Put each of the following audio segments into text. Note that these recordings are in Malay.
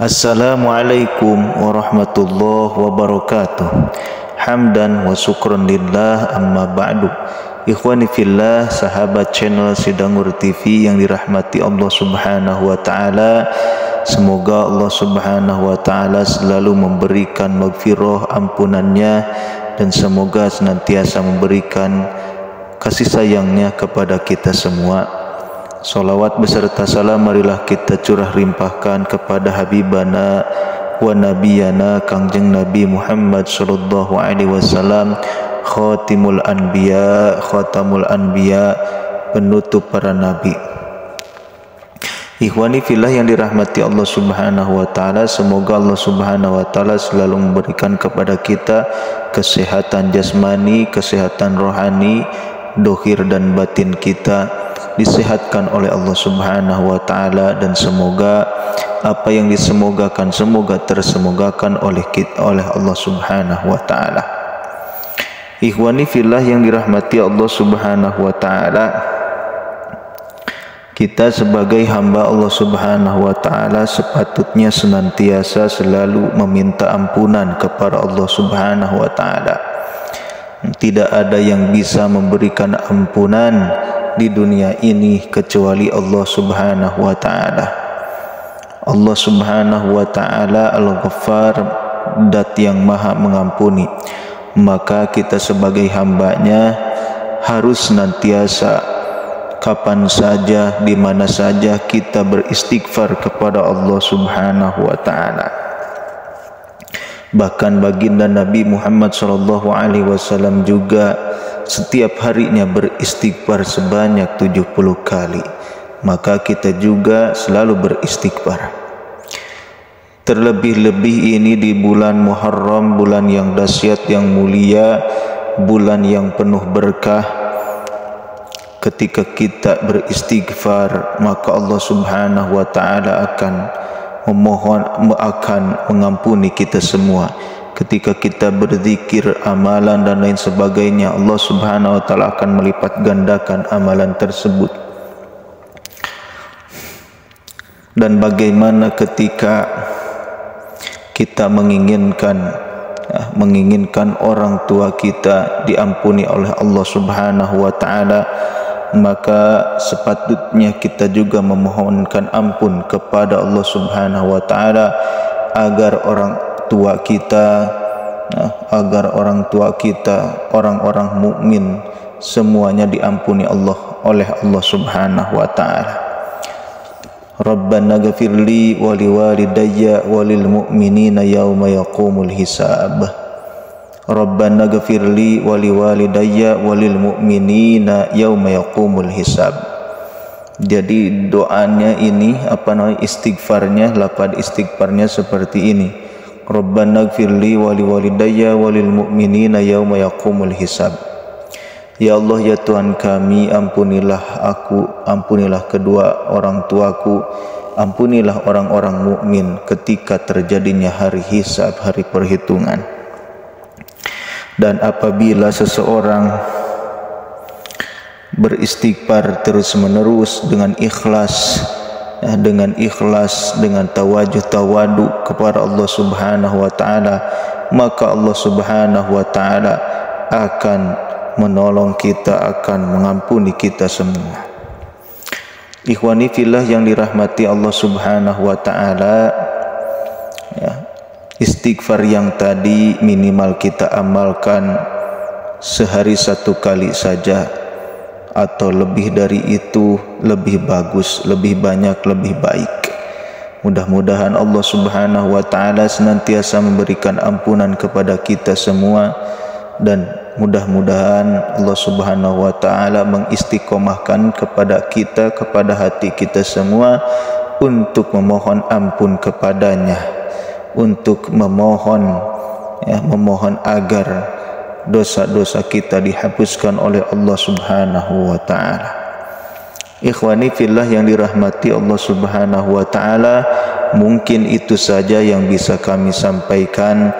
Assalamualaikum warahmatullahi wabarakatuh. Hamdan wa syukran lillah, amma ba'du. Ikhwani fillah, sahabat channel Sidangur TV yang dirahmati Allah Subhanahu wa taala. Semoga Allah Subhanahu wa taala selalu memberikan maghfirah ampunannya dan semoga senantiasa memberikan kasih sayangnya kepada kita semua. Salawat beserta salam marilah kita curah rimpahkan kepada habibana wa nabiyana Kangjeng Nabi Muhammad sallallahu alaihi wasallam, khatimul anbiya, khatamul anbiya, penutup para nabi. Ikhwani fillah yang dirahmati Allah Subhanahu wa taala, semoga Allah Subhanahu wa taala selalu memberikan kepada kita kesehatan jasmani, kesehatan rohani, dohir dan batin kita disehatkan oleh Allah Subhanahu wa taala, dan semoga apa yang disemogakan semoga tersemogakan oleh Allah Subhanahu wa taala. Ikhwani fillah yang dirahmati Allah Subhanahu wa taala, kita sebagai hamba Allah Subhanahu wa taala sepatutnya senantiasa selalu meminta ampunan kepada Allah Subhanahu wa taala. Tidak ada yang bisa memberikan ampunan di dunia ini kecuali Allah Subhanahu wa taala. Allah Subhanahu wa taala Al-Ghaffar, Dat yang Maha Mengampuni. Maka kita sebagai hambanya harus senantiasa, kapan saja, di mana saja kita beristighfar kepada Allah Subhanahu wa taala. Bahkan baginda Nabi Muhammad sallallahu alaihi wasallam juga setiap harinya beristighfar sebanyak 70 kali. Maka kita juga selalu beristighfar. Terlebih-lebih ini di bulan Muharram, bulan yang dahsyat, yang mulia, bulan yang penuh berkah. Ketika kita beristighfar, maka Allah Subhanahu wa taala akan mengampuni kita semua. Ketika kita berzikir, amalan dan lain sebagainya, Allah Subhanahu wa taala akan melipat gandakan amalan tersebut. Dan bagaimana ketika kita menginginkan orang tua kita diampuni oleh Allah Subhanahu wa taala, maka sepatutnya kita juga memohonkan ampun kepada Allah Subhanahu wa taala agar orang tua kita, orang-orang mukmin semuanya diampuni oleh Allah Subhanahu wa taala. Rabbana ghfirli wa liwalidayya wa lil mu'minina yauma yaqumul hisab. Rabbana ghfirli wa liwalidayya wa lil mu'minina yauma yaqumul hisab. Jadi doanya ini, istighfarnya, lafaz istighfarnya seperti ini. Rabbana ghfirli wa liwalidayya wa lil mu'minina yauma yaqumul hisab. Ya Allah, ya Tuhan kami, ampunilah aku, ampunilah kedua orang tuaku, ampunilah orang-orang mukmin ketika terjadinya hari hisab, hari perhitungan. Dan apabila seseorang beristighfar terus-menerus dengan ikhlas, dengan tawajuh tawadu kepada Allah Subhanahu wa taala, maka Allah Subhanahu wa taala akan menolong kita, akan mengampuni kita semua. Ikhwani fillah yang dirahmati Allah Subhanahu wa taala, istighfar yang tadi minimal kita amalkan sehari 1 kali saja, atau lebih dari itu lebih bagus, lebih banyak, lebih baik. Mudah-mudahan Allah Subhanahu wa taala senantiasa memberikan ampunan kepada kita semua, dan mudah-mudahan Allah Subhanahu wa taala mengistiqomahkan kepada kita, kepada hati kita semua untuk memohon ampun kepadanya, untuk memohon agar dosa-dosa kita dihapuskan oleh Allah Subhanahu wa taala. Ikhwani fillah yang dirahmati Allah Subhanahu wa taala, mungkin itu saja yang bisa kami sampaikan.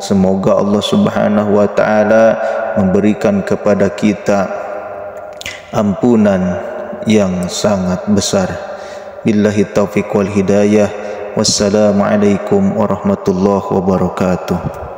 Semoga Allah Subhanahu wa taala memberikan kepada kita ampunan yang sangat besar. Billahi taufiq wal hidayah. Wassalamualaikum warahmatullahi wabarakatuh.